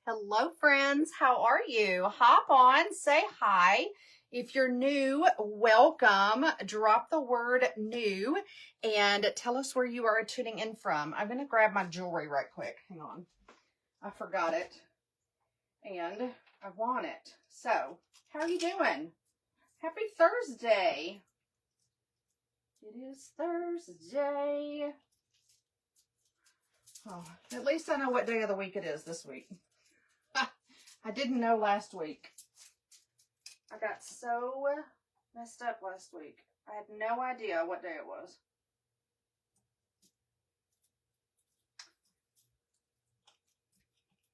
Hello, friends. How are you? Hop on, say hi. If you're new, welcome. Drop the word new and tell us where you are tuning in from. I'm going to grab my jewelry right quick. Hang on. I forgot it and I want it. So, how are you doing? Happy Thursday. It is Thursday. Oh, at least I know what day of the week it is this week. I didn't know last week. I got so messed up last week. I had no idea what day it was.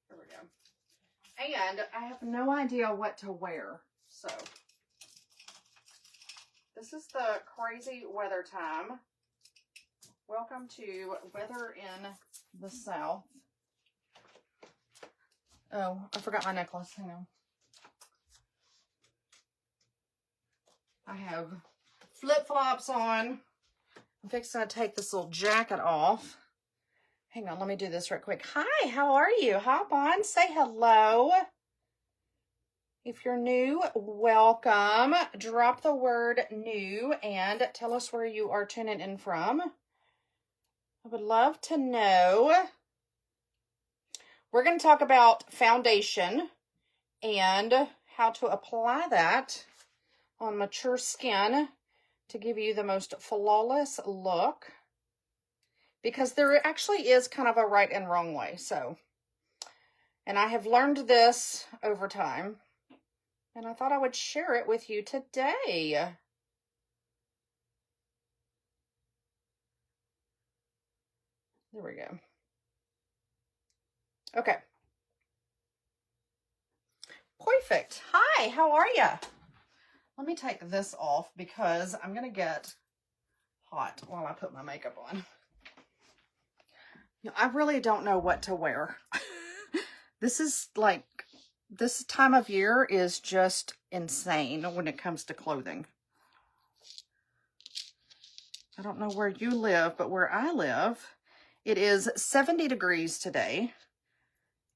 There we go. And I have no idea what to wear. So, this is the crazy weather time. Welcome to Weather in the South. Oh, I forgot my necklace. Hang on. I have flip-flops on. I'm fixing to take this little jacket off. Hang on, let me do this real quick. Hi, how are you? Hop on, say hello. If you're new, welcome. Drop the word new and tell us where you are tuning in from. I would love to know. We're going to talk about foundation and how to apply that on mature skin to give you the most flawless look, because there actually is kind of a right and wrong way. So, and I have learned this over time, and I thought I would share it with you today. There we go. Okay. Perfect. Hi, how are you? Let me take this off because I'm going to get hot while I put my makeup on. You know, I really don't know what to wear. This time of year is just insane when it comes to clothing. I don't know where you live, but where I live, it is 70 degrees today.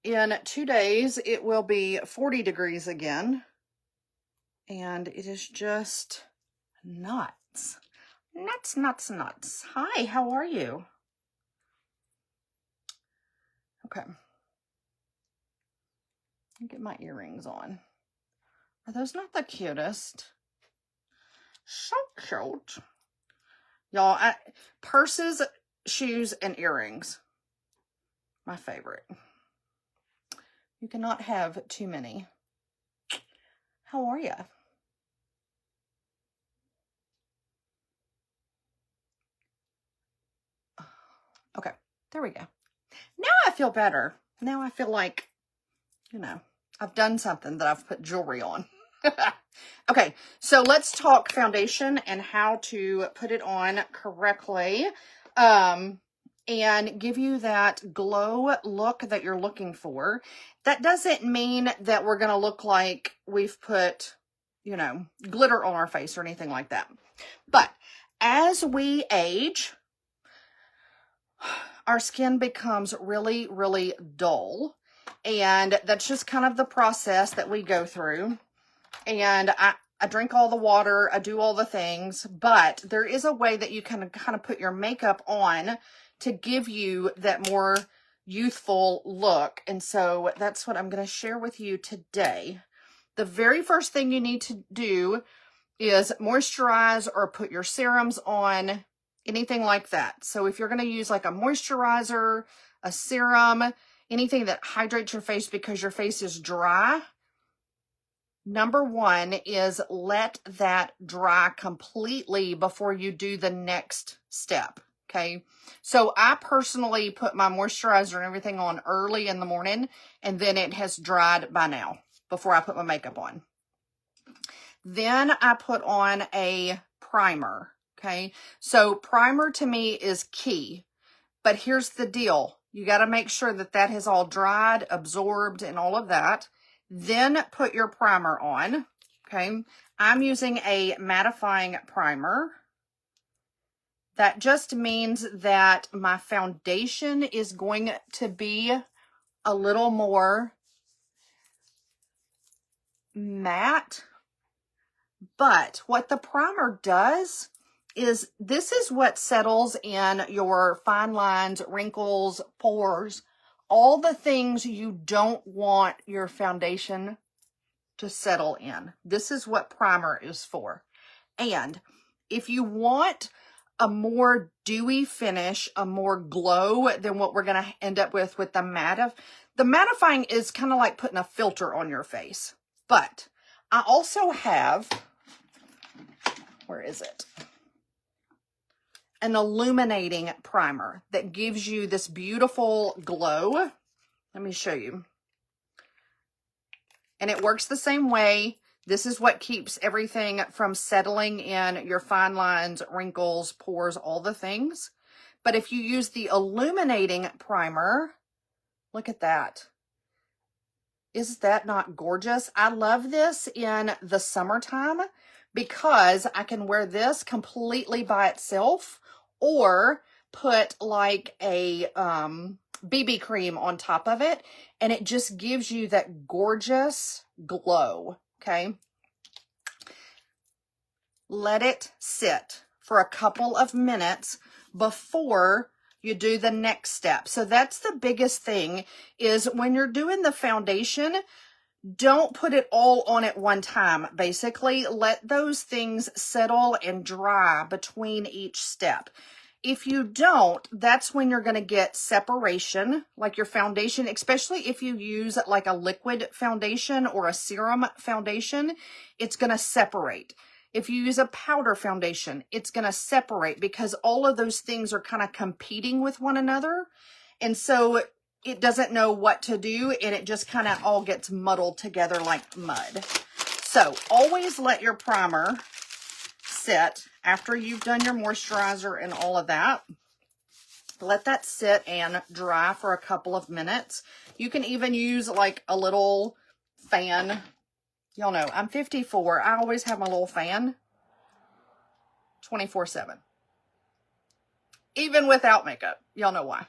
In 2 days, it will be 40 degrees again. And it is just nuts. Nuts. Hi, how are you? Okay. Let me get my earrings on. Are those not the cutest? So cute. Y'all, purses, shoes, and earrings. My favorite. You cannot have too many. How are you? Okay, there we go. Now I feel better. Now I feel like, you know, I've done something that I've put jewelry on. Okay, so let's talk foundation and how to put it on correctly and give you that glow look that you're looking for. That doesn't mean that we're going to look like we've put, you know, glitter on our face or anything like that. But as we age, our skin becomes really, really dull. And that's just kind of the process that we go through. And I drink all the water, I do all the things, but there is a way that you can kind of put your makeup on to give you that more youthful look. And so that's what I'm going to share with you today. The very first thing you need to do is moisturize or put your serums on, anything like that. So if you're going to use like a moisturizer, a serum, anything that hydrates your face because your face is dry, number one is let that dry completely before you do the next step, okay? So I personally put my moisturizer and everything on early in the morning, and then it has dried by now before I put my makeup on. Then I put on a primer, okay? So primer to me is key, but here's the deal. You got to make sure that that has all dried, absorbed, and all of that. Then put your primer on, okay? I'm using a mattifying primer. That just means that my foundation is going to be a little more matte, but what the primer does is this is what settles in your fine lines, wrinkles, pores, all the things you don't want your foundation to settle in. This is what primer is for. And if you want a more dewy finish, a more glow than what we're going to end up with the mattifying is kind of like putting a filter on your face. But I also have, where is it? An illuminating primer that gives you this beautiful glow. Let me show you. And it works the same way. This is what keeps everything from settling in your fine lines, wrinkles, pores, all the things. But if you use the illuminating primer, look at that. Is that not gorgeous? I love this in the summertime because I can wear this completely by itself or put like a BB cream on top of it, and it just gives you that gorgeous glow. Okay, let it sit for a couple of minutes before you do the next step. So that's the biggest thing, is when you're doing the foundation, don't put it all on at one time. Basically, let those things settle and dry between each step. If you don't, that's when you're going to get separation, like your foundation, especially if you use like a liquid foundation or a serum foundation, it's going to separate. If you use a powder foundation, it's going to separate because all of those things are kind of competing with one another. And so it doesn't know what to do, and it just kind of all gets muddled together like mud. So always let your primer sit after you've done your moisturizer and all of that. Let that sit and dry for a couple of minutes. You can even use like a little fan. Y'all know I'm 54. I always have my little fan 24/7. Even without makeup. Y'all know why.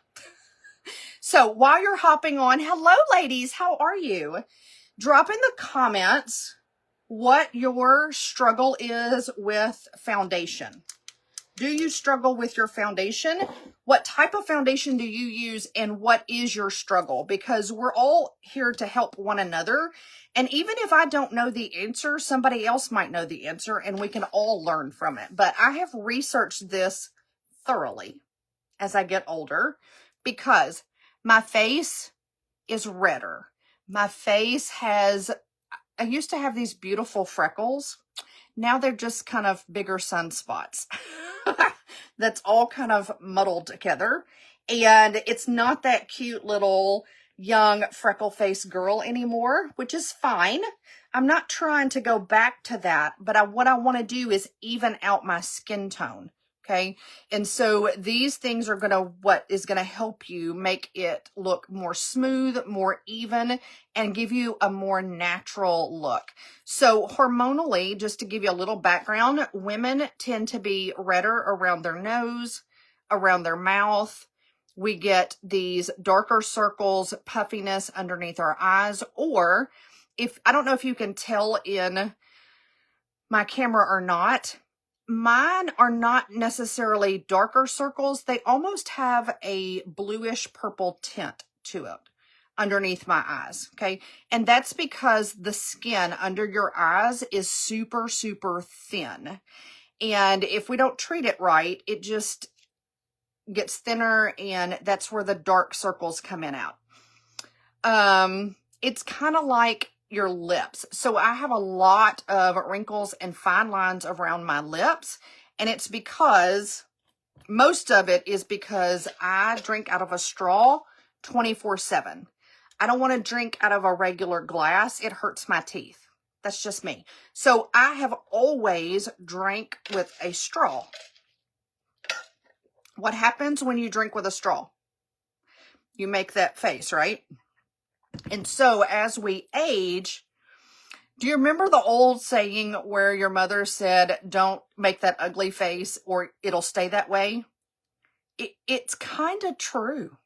So while you're hopping on, hello ladies, how are you? Drop in the comments what your struggle is with foundation. Do you struggle with your foundation? What type of foundation do you use, and what is your struggle? Because we're all here to help one another. And even if I don't know the answer, somebody else might know the answer, and we can all learn from it. But I have researched this thoroughly as I get older, because my face is redder. My face has, I used to have these beautiful freckles. Now they're just kind of bigger sunspots. That's all kind of muddled together. And it's not that cute little young freckle-faced girl anymore, which is fine. I'm not trying to go back to that, but what I want to do is even out my skin tone. Okay. And so these things are what is going to help you make it look more smooth, more even, and give you a more natural look. So hormonally, just to give you a little background, women tend to be redder around their nose, around their mouth. We get these darker circles, puffiness underneath our eyes, or I don't know if you can tell in my camera or not, mine are not necessarily darker circles. They almost have a bluish purple tint to it underneath my eyes, okay? And that's because the skin under your eyes is super, super thin. And if we don't treat it right, it just gets thinner, and that's where the dark circles come in out. It's kind of like your lips. So I have a lot of wrinkles and fine lines around my lips, and it's because, most of it is because I drink out of a straw 24/7. I don't want to drink out of a regular glass. It hurts my teeth. That's just me. So I have always drank with a straw. What happens when you drink with a straw? You make that face, right? And so as we age, do you remember the old saying where your mother said, don't make that ugly face or it'll stay that way? It's kind of true.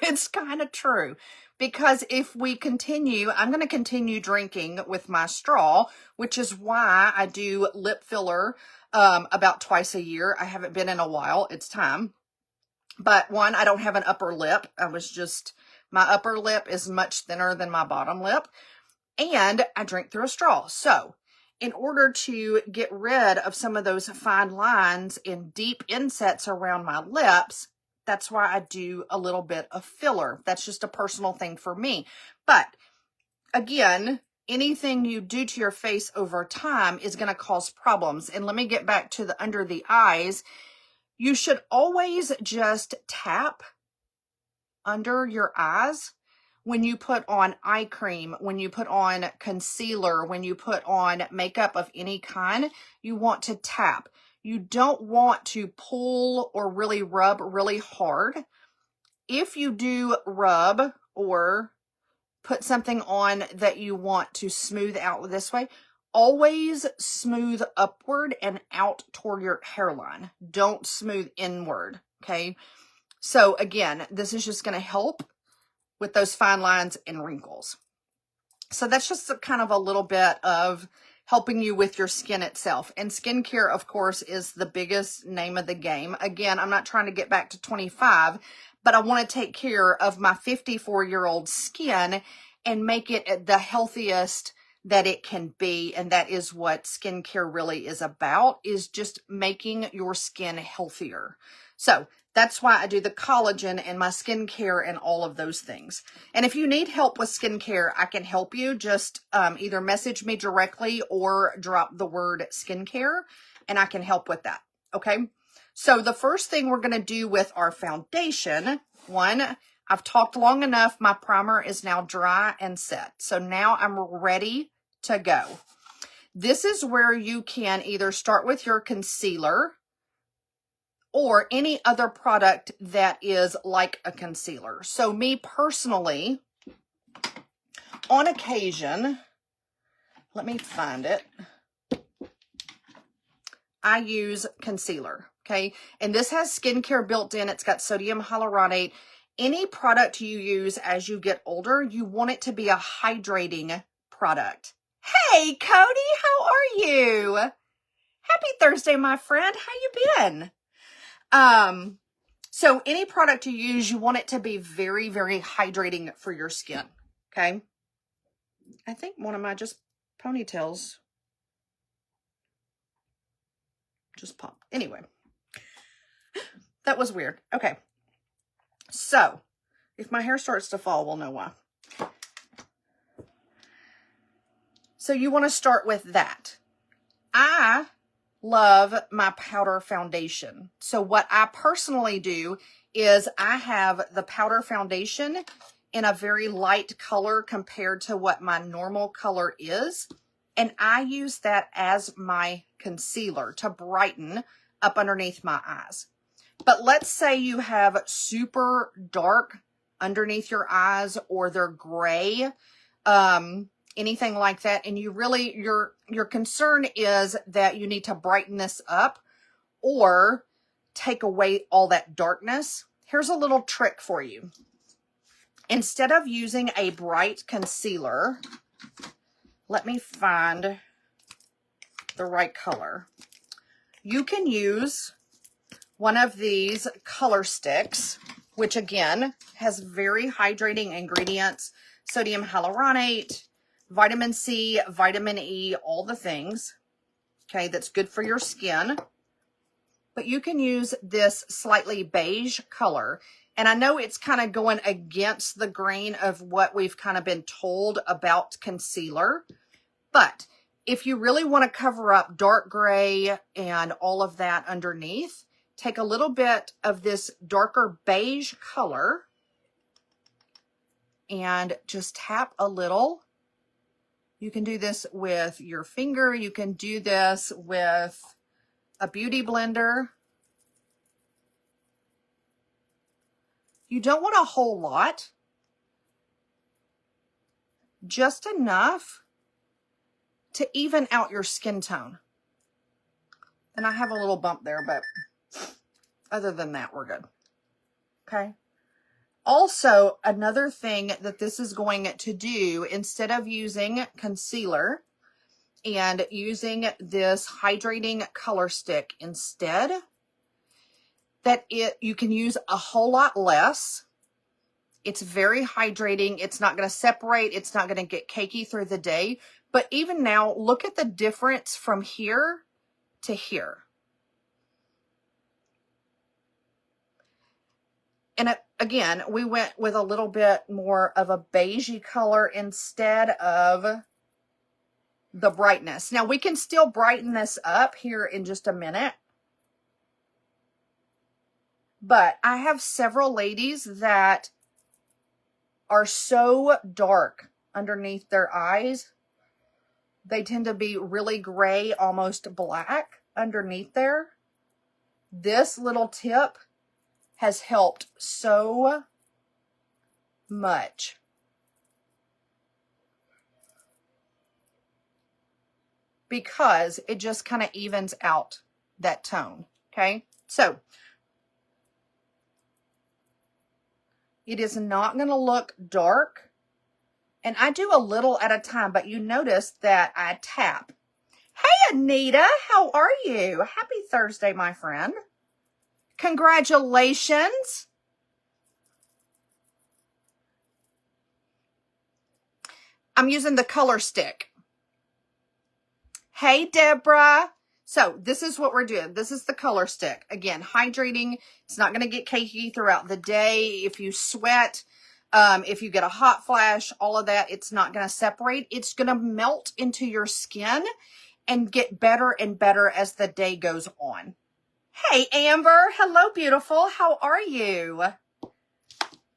It's kind of true, because if we continue, I'm going to continue drinking with my straw, which is why I do lip filler about twice a year. I haven't been in a while. It's time. But one, I don't have an upper lip. My upper lip is much thinner than my bottom lip, and I drink through a straw. So in order to get rid of some of those fine lines and deep insets around my lips, that's why I do a little bit of filler. That's just a personal thing for me. But again, anything you do to your face over time is going to cause problems. And let me get back to the under the eyes. You should always just tap under your eyes when you put on eye cream, when you put on concealer, when you put on makeup of any kind. You want to tap. You don't want to pull or really rub really hard. If you do rub or put something on that you want to smooth out this way, always smooth upward and out toward your hairline. Don't smooth inward, okay? So again, this is just going to help with those fine lines and wrinkles. So that's just kind of a little bit of helping you with your skin itself. And skincare, of course, is the biggest name of the game. Again, I'm not trying to get back to 25, but I want to take care of my 54-year-old skin and make it the healthiest that it can be. And that is what skincare really is about, is just making your skin healthier. So that's why I do the collagen and my skincare and all of those things. And if you need help with skincare, I can help you. Just either message me directly or drop the word skincare and I can help with that. Okay. So the first thing we're going to do with our foundation, one, I've talked long enough. My primer is now dry and set. So now I'm ready to go. This is where you can either start with your concealer or any other product that is like a concealer. So me personally, on occasion, let me find it, I use concealer, okay? And this has skincare built in. It's got sodium hyaluronate. Any product you use as you get older, you want it to be a hydrating product. Hey, Cody, how are you? Happy Thursday, my friend. How you been? So any product you use, you want it to be very, very hydrating for your skin. Okay. I think one of my ponytails just popped. Anyway, that was weird. Okay. So if my hair starts to fall, we'll know why. So you want to start with that. I love my powder foundation. So what I personally do is I have the powder foundation in a very light color compared to what my normal color is. And I use that as my concealer to brighten up underneath my eyes. But let's say you have super dark underneath your eyes, or they're gray, anything like that, and you really, your concern is that you need to brighten this up or take away all that darkness. Here's a little trick for you. Instead of using a bright concealer, let me find the right color. You can use one of these color sticks, which again has very hydrating ingredients, sodium hyaluronate, vitamin C, vitamin E, all the things, okay, that's good for your skin. But you can use this slightly beige color. And I know it's kind of going against the grain of what we've kind of been told about concealer. But if you really want to cover up dark gray and all of that underneath, take a little bit of this darker beige color and just tap a little. You can do this with your finger. You can do this with a beauty blender. You don't want a whole lot, just enough to even out your skin tone. And I have a little bump there, but other than that, we're good. Okay. Also, another thing that this is going to do, instead of using concealer and using this hydrating color stick instead, you can use a whole lot less. It's very hydrating. It's not going to separate. It's not going to get cakey through the day. But even now, look at the difference from here to here. And again, we went with a little bit more of a beigey color instead of the brightness. Now, we can still brighten this up here in just a minute. But I have several ladies that are so dark underneath their eyes. They tend to be really gray, almost black underneath there. This little tip has helped so much. Because it just kind of evens out that tone, okay? So, it is not going to look dark. And I do a little at a time, but you notice that I tap. Hey, Anita, how are you? Happy Thursday, my friend. Congratulations. I'm using the color stick. Hey, Deborah. So this is what we're doing. This is the color stick. Again, hydrating. It's not going to get cakey throughout the day. If you sweat, if you get a hot flash, all of that, it's not going to separate. It's going to melt into your skin and get better and better as the day goes on. Hey, Amber. Hello, beautiful. How are you?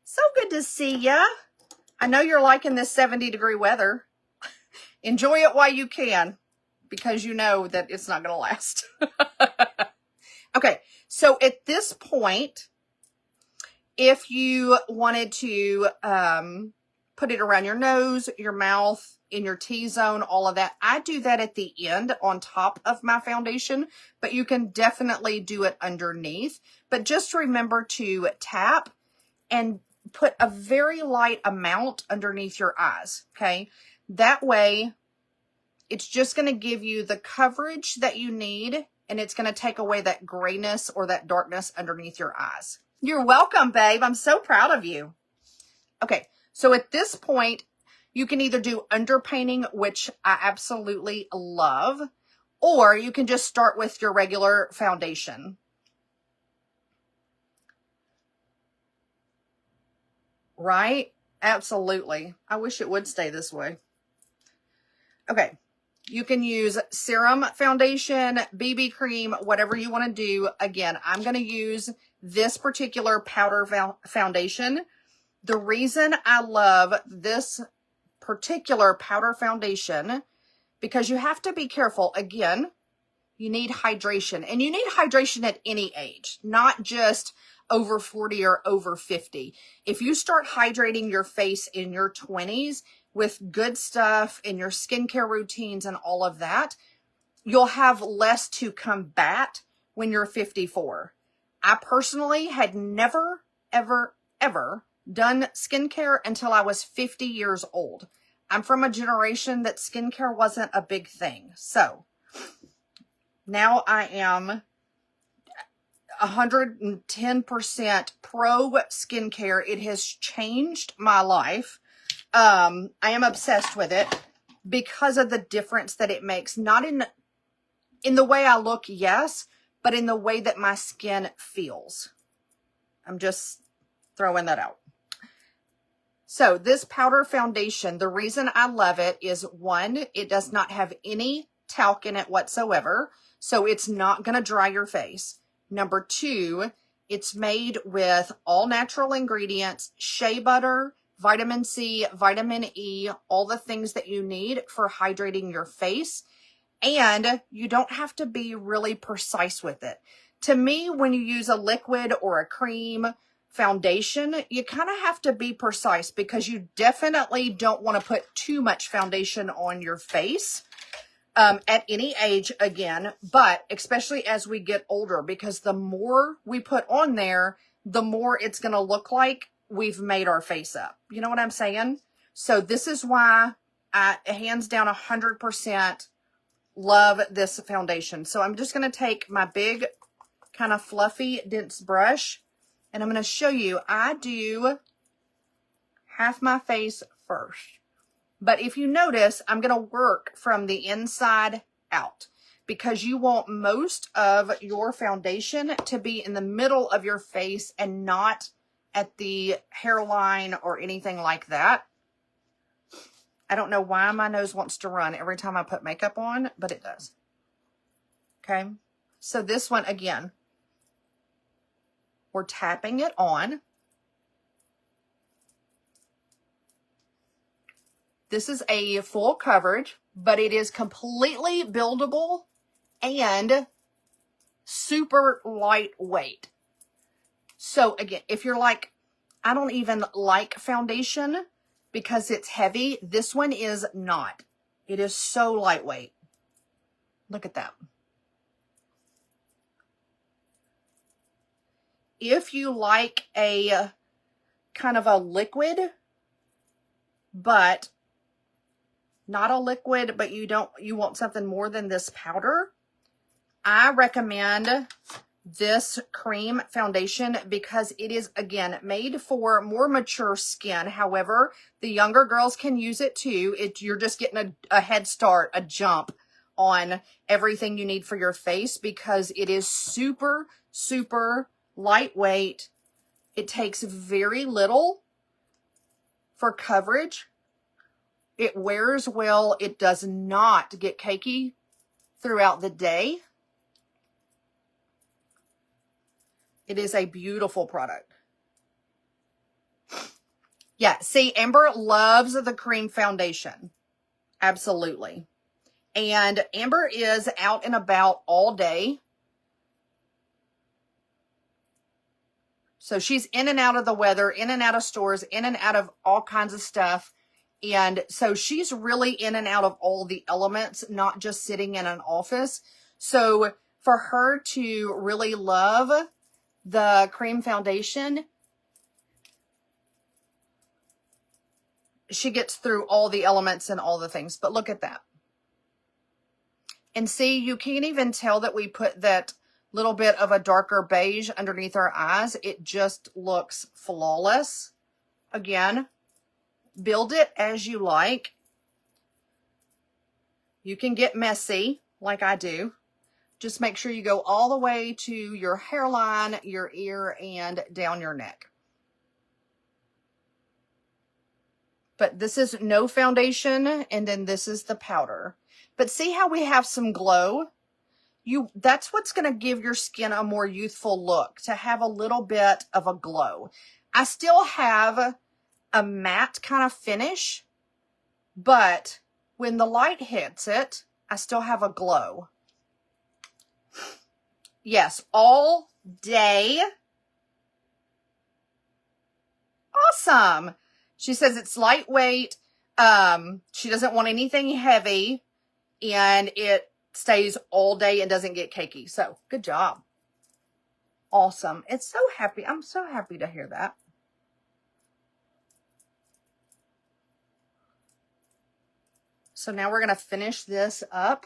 So good to see ya. I know you're liking this 70-degree weather. Enjoy it while you can, because you know that it's not going to last. Okay, so at this point, if you wanted to put it around your nose, your mouth, in your T-zone, all of that, I do that at the end on top of my foundation, but you can definitely do it underneath. But just remember to tap and put a very light amount underneath your eyes, okay? That way, it's just going to give you the coverage that you need, and it's going to take away that grayness or that darkness underneath your eyes. You're welcome, babe. I'm so proud of you. Okay, so at this point, you can either do underpainting, which I absolutely love, or you can just start with your regular foundation. Right? Absolutely. I wish it would stay this way. Okay. You can use serum foundation, BB cream, whatever you want to do. Again, I'm going to use this particular powder foundation. The reason I love this particular powder foundation, because you have to be careful. Again, you need hydration, and you need hydration at any age, not just over 40 or over 50. If you start hydrating your face in your 20s with good stuff in your skincare routines and all of that, you'll have less to combat when you're 54. I personally had never, ever, ever done skincare until I was 50 years old. I'm from a generation that skincare wasn't a big thing. So now I am 110% pro skincare. It has changed my life. I am obsessed with it because of the difference that it makes. Not in the way I look, yes, but in the way that my skin feels. I'm just throwing that out. So this powder foundation, the reason I love it is, one, it does not have any talc in it whatsoever, so it's not going to dry your face. Number two, it's made with all natural ingredients, shea butter, vitamin C, vitamin E, all the things that you need for hydrating your face. And you don't have to be really precise with it. To me, when you use a liquid or a cream foundation, you kind of have to be precise, because you definitely don't want to put too much foundation on your face at any age, again, but especially as we get older, because the more we put on there, the more it's going to look like we've made our face up. You know what I'm saying? So this is why I hands down 100% love this foundation. So I'm just going to take my big kind of fluffy dense brush and I'm going to show you. I do half my face first. But if you notice, I'm going to work from the inside out because you want most of your foundation to be in the middle of your face and not at the hairline or anything like that. I don't know why my nose wants to run every time I put makeup on, but it does. Okay. So this one, again, we're tapping it on. This is a full coverage, but it is completely buildable and super lightweight. So again, if you're like, I don't even like foundation because it's heavy, this one is not. It is so lightweight. Look at that. If you like a kind of a liquid, but not a liquid, but you want something more than this powder, I recommend this cream foundation because it is, again, made for more mature skin. However, the younger girls can use it too. You're just getting a head start, a jump on everything you need for your face because it is super, super lightweight. It takes very little for coverage. It wears well. It does not get cakey throughout the day. It is a beautiful product. Yeah, see, Amber loves the cream foundation. Absolutely. And Amber is out and about all day. So she's in and out of the weather, in and out of stores, in and out of all kinds of stuff. And so she's really in and out of all the elements, not just sitting in an office. So for her to really love the cream foundation, she gets through all the elements and all the things. But look at that. And see, you can't even tell that we put that little bit of a darker beige underneath our eyes. It just looks flawless. Again, build it as you like. You can get messy like I do. Just make sure you go all the way to your hairline, your ear, and down your neck. But this is no foundation, and then this is the powder. But see how we have some glow? That's what's going to give your skin a more youthful look, to have a little bit of a glow. I still have a matte kind of finish, but when the light hits it, I still have a glow. Yes, all day. Awesome. She says it's lightweight. She doesn't want anything heavy, and it stays all day and doesn't get cakey. So good job. Awesome. It's so happy. I'm so happy to hear that. So now we're going to finish this up.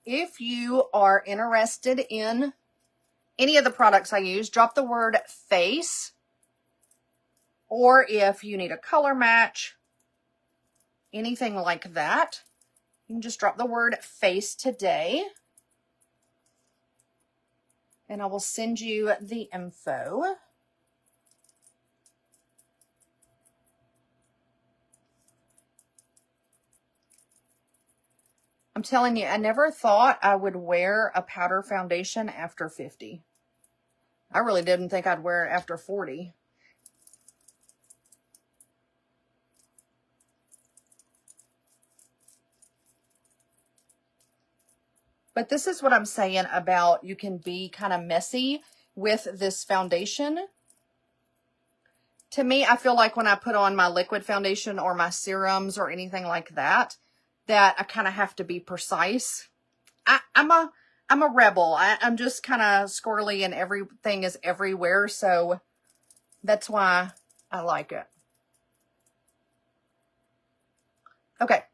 If you are interested in any of the products I use, drop the word face. Or if you need a color match, anything like that, you can just drop the word face today. And I will send you the info. I'm telling you, I never thought I would wear a powder foundation after 50. I really didn't think I'd wear it after 40. But this is what I'm saying about you can be kind of messy with this foundation. To me, I feel like when I put on my liquid foundation or my serums or anything like that, that I kind of have to be precise. I'm I'm a rebel. I'm just kind of squirrely and everything is everywhere. So that's why I like it. Okay.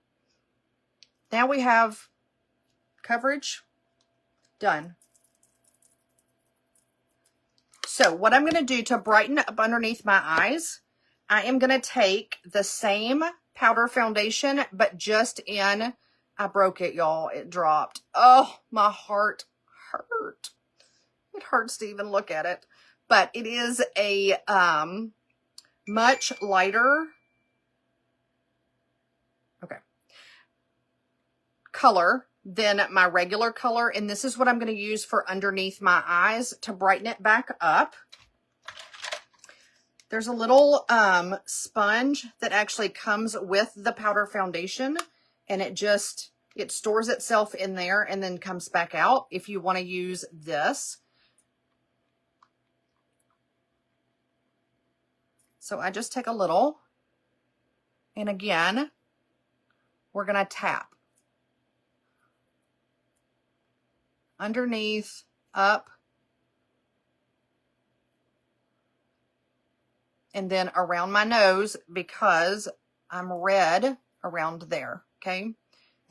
Now we have coverage done. So what I'm going to do to brighten up underneath my eyes, I am going to take the same powder foundation, but just in, I broke it, y'all. It dropped. Oh, my heart hurt. It hurts to even look at it. But it is a much lighter, color than my regular color. And this is what I'm going to use for underneath my eyes to brighten it back up. There's a little sponge that actually comes with the powder foundation, and it stores itself in there and then comes back out if you want to use this. So I just take a little, and again, we're going to tap underneath, up, and then around my nose because I'm red around there, okay?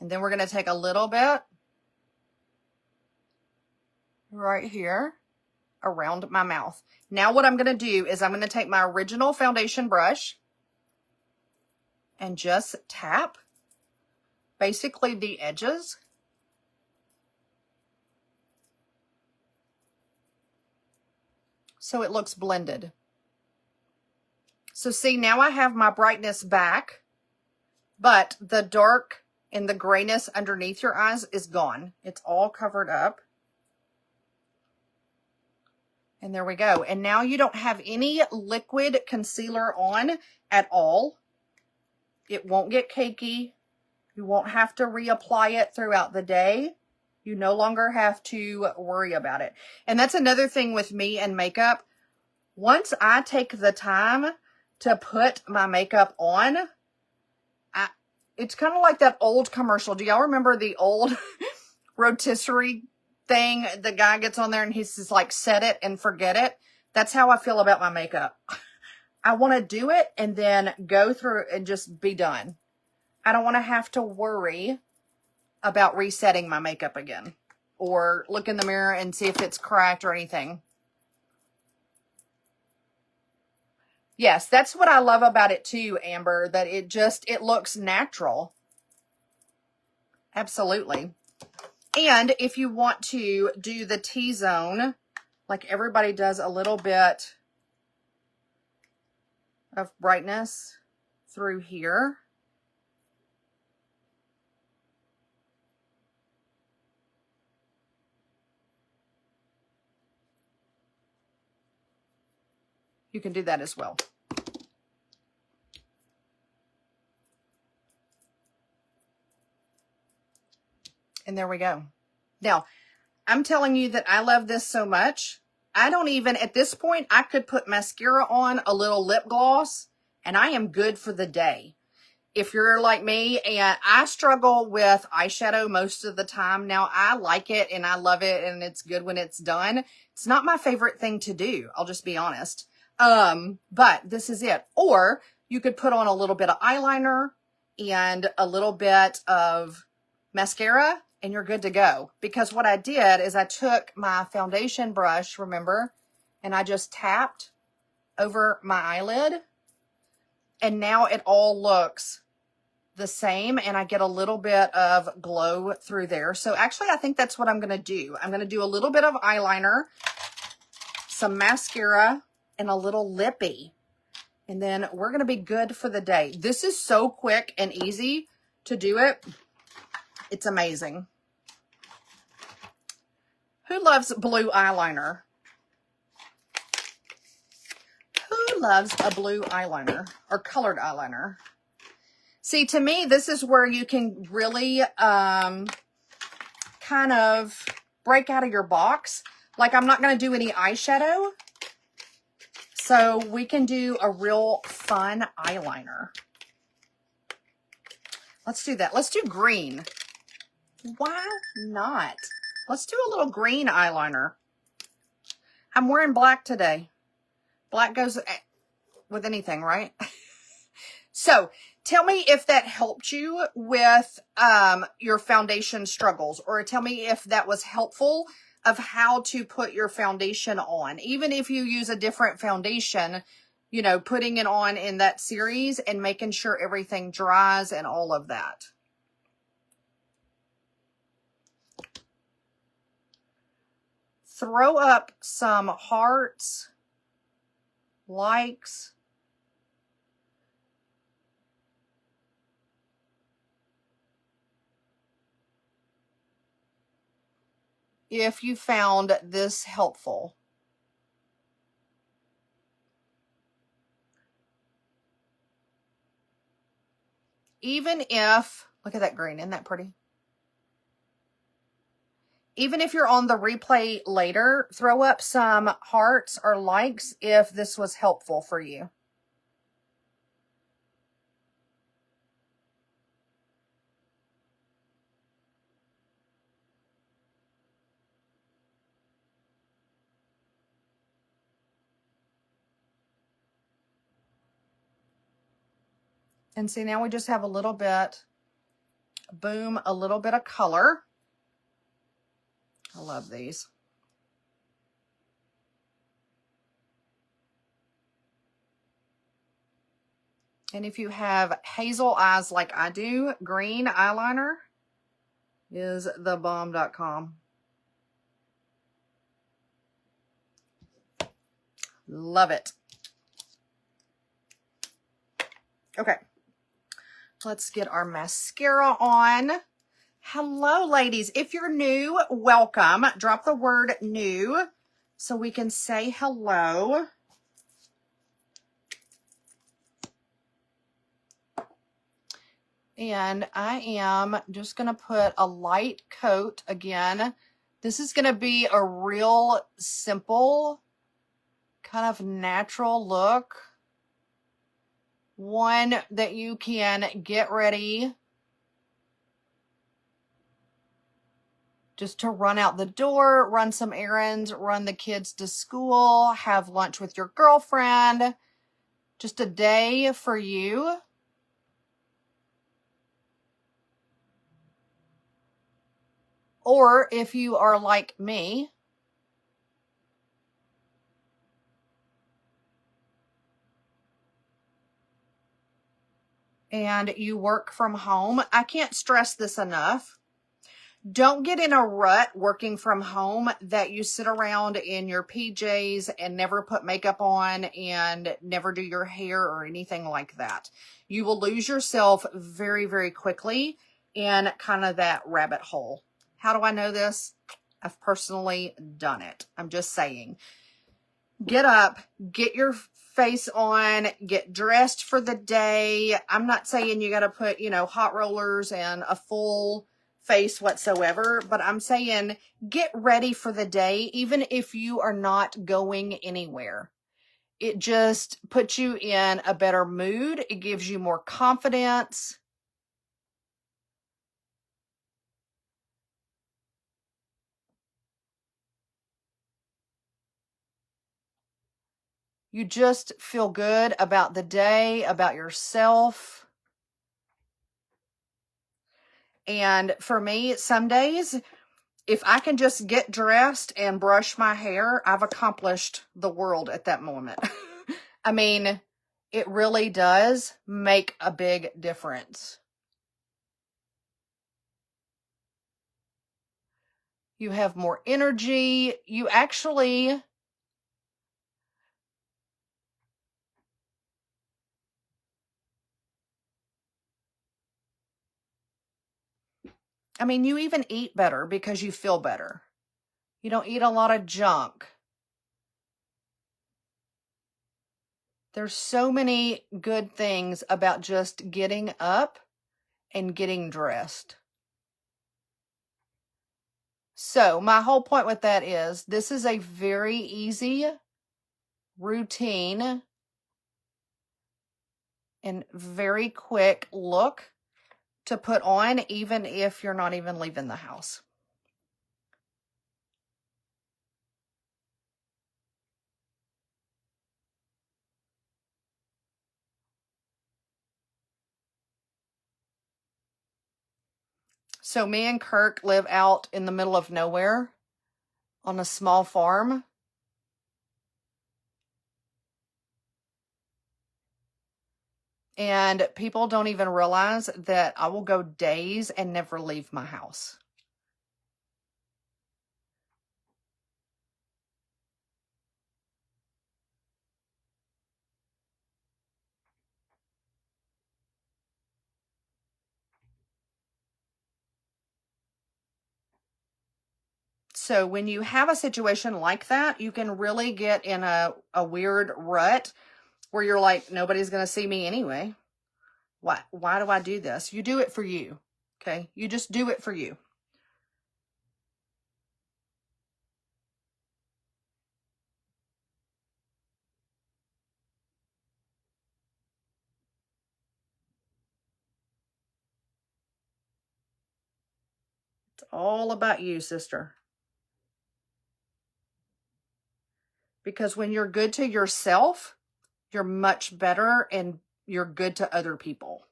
And then we're going to take a little bit right here around my mouth. Now what I'm going to do is I'm going to take my original foundation brush and just tap basically the edges. So it looks blended. So see, now I have my brightness back, but the dark and the grayness underneath your eyes is gone. It's all covered up. And there we go. And now you don't have any liquid concealer on at all. It won't get cakey. You won't have to reapply it throughout the day. You no longer have to worry about it. And that's another thing with me and makeup. Once I take the time to put my makeup on, it's kind of like that old commercial. Do y'all remember the old rotisserie thing? The guy gets on there and he's just like, set it and forget it. That's how I feel about my makeup. I want to do it and then go through and just be done. I don't want to have to worry about resetting my makeup again or look in the mirror and see if it's cracked or anything. Yes, that's what I love about it too, Amber, that it looks natural. Absolutely. And if you want to do the T-zone, like everybody does, a little bit of brightness through here. You can do that as well. And there we go. Now, I'm telling you that I love this so much. I don't even, at this point, I could put mascara on, a little lip gloss, and I am good for the day. If you're like me, and I struggle with eyeshadow most of the time. Now, I like it and I love it and it's good when it's done. It's not my favorite thing to do. I'll just be honest. But this is it. Or you could put on a little bit of eyeliner and a little bit of mascara and you're good to go. Because what I did is I took my foundation brush, remember, and I just tapped over my eyelid. And now it all looks the same and I get a little bit of glow through there. So actually I think that's what I'm going to do. I'm going to do a little bit of eyeliner, some mascara, and a little lippy. And then we're going to be good for the day. This is so quick and easy to do it. It's amazing. Who loves blue eyeliner? Who loves a blue eyeliner or colored eyeliner? See, to me, this is where you can really kind of break out of your box. Like, I'm not going to do any eyeshadow. So we can do a real fun eyeliner. Let's do that. Let's do green. Why not? Let's do a little green eyeliner. I'm wearing black today. Black goes with anything, right? So tell me if that helped you with your foundation struggles, or tell me if that was helpful of how to put your foundation on. Even if you use a different foundation, you know, putting it on in that series and making sure everything dries and all of that. Throw up some hearts, likes. If you found this helpful. Even if, look at that green, isn't that pretty? Even if you're on the replay later, throw up some hearts or likes if this was helpful for you. And see, now we just have a little bit, boom, a little bit of color. I love these. And if you have hazel eyes like I do, green eyeliner is thebomb.com. Love it. Okay. Let's get our mascara on. Hello, ladies. If you're new, welcome. Drop the word new so we can say hello. And I am just going to put a light coat again. This is going to be a real simple, kind of natural look. One that you can get ready just to run out the door, run some errands, run the kids to school, have lunch with your girlfriend. Just a day for you. Or if you are like me, and you work from home, I can't stress this enough. Don't get in a rut working from home that you sit around in your PJs and never put makeup on and never do your hair or anything like that. You will lose yourself very, very quickly in kind of that rabbit hole. How do I know this? I've personally done it. I'm just saying. Get up, get your face on, get dressed for the day. I'm not saying you got to put, you know, hot rollers and a full face whatsoever, but I'm saying get ready for the day, even if you are not going anywhere. It just puts you in a better mood. It gives you more confidence. You just feel good about the day, about yourself. And for me, some days, if I can just get dressed and brush my hair, I've accomplished the world at that moment. I mean, it really does make a big difference. You have more energy. You actually, I mean, you even eat better because you feel better. You don't eat a lot of junk. There's so many good things about just getting up and getting dressed. So my whole point with that is this is a very easy routine and very quick look to put on, even if you're not even leaving the house. So me and Kirk live out in the middle of nowhere on a small farm. And people don't even realize that I will go days and never leave my house. So when you have a situation like that, you can really get in a weird rut where you're like, nobody's going to see me anyway. Why do I do this? You do it for you. Okay. You just do it for you. It's all about you, sister. Because when you're good to yourself, you're much better and you're good to other people.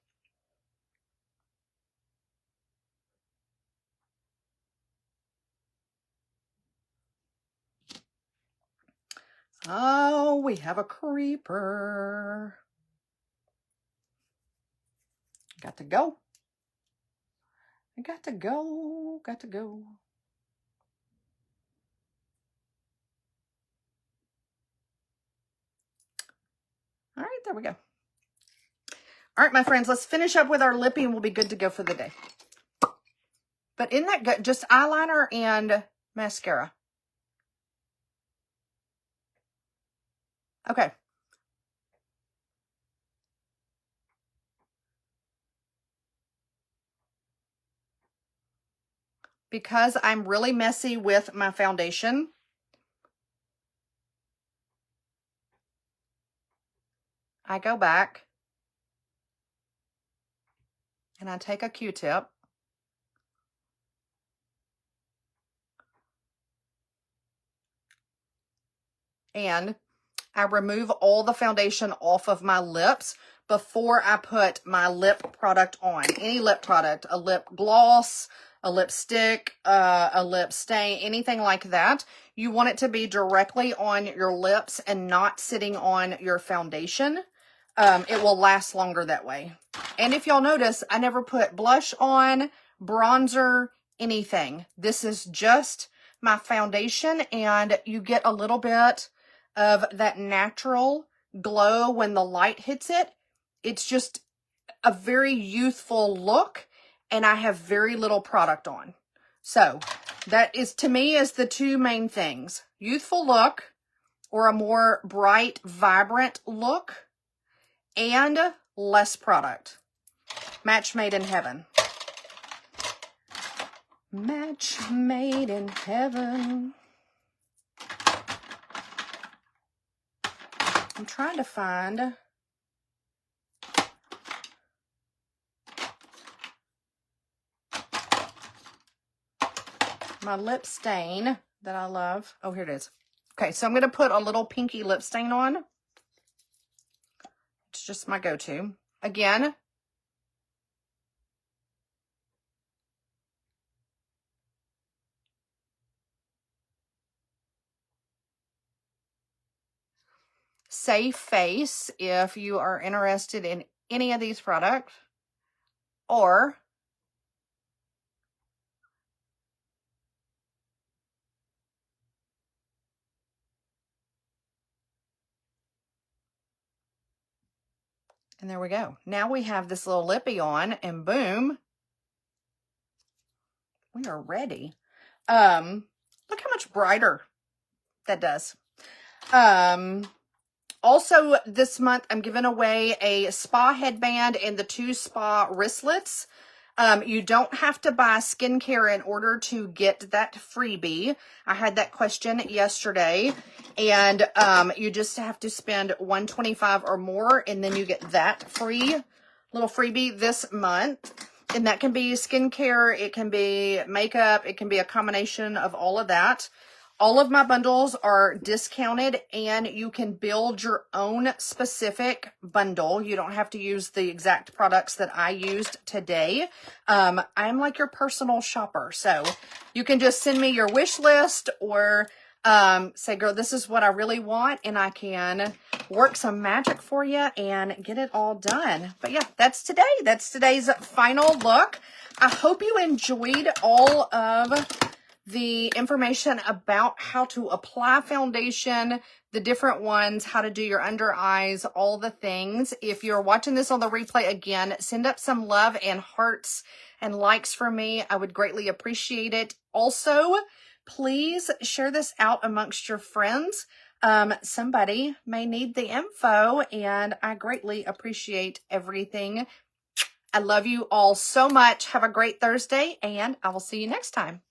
Oh, we have a creeper. Got to go. I got to go. Got to go. All right, there we go. All right, my friends, let's finish up with our lippy and we'll be good to go for the day. But isn't that good? Just eyeliner and mascara. Okay. Because I'm really messy with my foundation, I go back and I take a Q-tip and I remove all the foundation off of my lips before I put my lip product on. Any lip product, a lip gloss, a lipstick, a lip stain, anything like that. You want it to be directly on your lips and not sitting on your foundation. It will last longer that way. And if y'all notice, I never put blush on, bronzer, anything. This is just my foundation, and you get a little bit of that natural glow when the light hits it. It's just a very youthful look, and I have very little product on. So that is, to me, is the two main things. Youthful look, or a more bright, vibrant look, and less product. Match made in heaven. Match made in heaven. I'm trying to find my lip stain that I love. Oh, here it is. Okay, so I'm going to put a little pinky lip stain on. It's just my go-to. Again, save face if you are interested in any of these products, or and there we go. Now we have this little lippy on, and boom, we are ready. Look how much brighter that does. Also this month, I'm giving away a spa headband and the 2 spa wristlets. You don't have to buy skincare in order to get that freebie. I had that question yesterday, and you just have to spend $125 or more, and then you get that free little freebie this month. And that can be skincare, it can be makeup, it can be a combination of all of that. all of my bundles are discounted, and you can build your own specific bundle. You don't have to use the exact products that I used today. I'm like your personal shopper. So you can just send me your wish list, or say, girl, this is what I really want, and I can work some magic for you and get it all done. But yeah, that's today. That's today's final look. I hope you enjoyed all of the information about how to apply foundation, the different ones, how to do your under eyes, all the things. If you're watching this on the replay again, send up some love and hearts and likes for me. I would greatly appreciate it. Also, please share this out amongst your friends. Somebody may need the info, and I greatly appreciate everything. I love you all so much. Have a great Thursday, and I will see you next time.